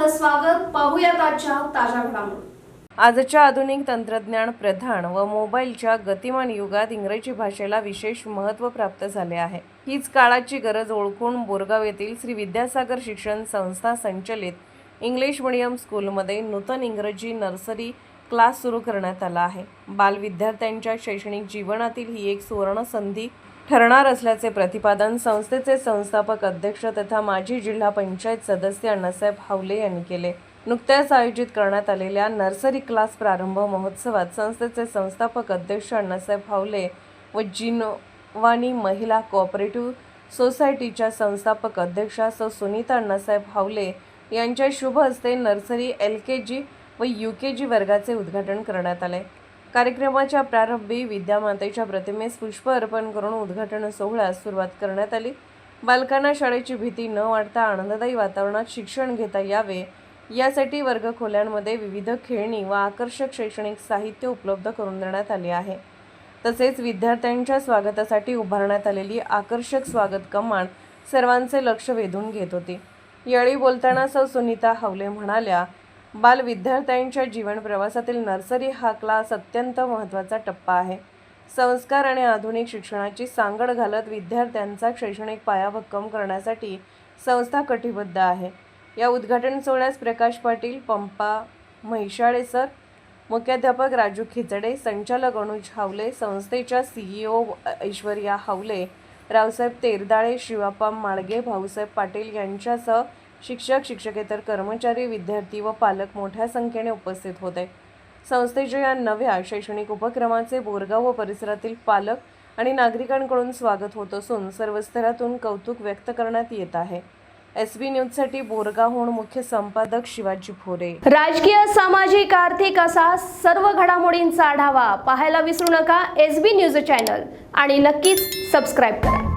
आपलं स्वागत. पाहूयात आजच्या ताज्या घडामोडी. आजच्या आधुनिक तंत्रज्ञान प्रधान व मोबाईलच्या गतिमान युगात इंग्रजी भाषेला विशेष महत्त्व प्राप्त झाले आहे. हीच काळाची गरज ओळखून बोरगाव येथील श्री विद्यासागर शिक्षण संस्था संचलित इंग्लिश मीडियम स्कूलमध्ये नूतन इंग्रजी नर्सरी क्लास सुरू करण्यात आला आहे. बाल विद्यार्थ्यांच्या शैक्षणिक जीवनातील ही एक सुवर्ण संधी ठरणार असल्याचे प्रतिपादन संस्थेचे संस्थापक अध्यक्ष तथा माजी जिल्हा पंचायत सदस्य अण्णासाहेब हावले यांनी केले. नुकत्याच आयोजित करण्यात आलेल्या नर्सरी क्लास प्रारंभ महोत्सवात संस्थेचे संस्थापक अध्यक्ष अण्णासाहेब हावले व जिनवानी महिला कोऑपरेटिव्ह सोसायटीच्या संस्थापक अध्यक्षा सुनीता अण्णासाहेब हावले यांच्या शुभ हस्ते नर्सरी LKG व UKG वर्गाचे उद्घाटन करण्यात आले. कार्यक्रमाच्या प्रारंभी विद्यामातेच्या प्रतिमेस पुष्प अर्पण करून उद्घाटन सोहळ्यास सुरुवात करण्यात आली. बालकांना शाळेची भीती न वाटता आनंददायी वातावरणात शिक्षण घेता यावे यासाठी वर्गखोल्यांमध्ये विविध खेळणी व आकर्षक शैक्षणिक साहित्य उपलब्ध करून देण्यात आले आहे. तसेच विद्यार्थ्यांच्या स्वागतासाठी उभारण्यात आलेली आकर्षक स्वागत कमान सर्वांचे लक्ष वेधून घेत होती. यावेळी बोलताना सुनीता हावले म्हणाल्या, बाल विद्यार्थ्यांच्या जीवन प्रवासातील नर्सरी हा क्लास अत्यंत महत्त्वाचा टप्पा आहे. संस्कार आणि आधुनिक शिक्षणाची सांगड घालत विद्यार्थ्यांचा शैक्षणिक पाया भक्कम करण्यासाठी संस्था कटिबद्ध आहे. या उद्घाटन सोहळ्यास प्रकाश पाटील, पंपा म्हैसाळे सर, मुख्याध्यापक राजू खिचडे, संचालक अनुज हावले, संस्थेच्या CEO ऐश्वर्या हावले, रावसाहेब तेरदाळे, शिवाप्पा माळगे, भाऊसाहेब पाटील यांच्यासह शिक्षक, शिक्षकेतर कर्मचारी, विद्यार्थी व पालक मोठ्या संख्येने उपस्थित होते. संस्थेच्या या नव्या शैक्षणिक उपक्रमाचे बोरगाव व परिसरातील पालक आणि नागरिकांकडून स्वागत होत असून सर्व स्तरातून कौतुक व्यक्त करण्यात येत आहे. SB न्यूजसाठी बोरगावहून मुख्य संपादक शिवाजी भोरे. राजकीय, सामाजिक, आर्थिक असा सर्व घडामोडींचा आढावा पाहायला विसरू नका SB न्यूज चॅनल आणि नक्कीच सबस्क्राईब करा.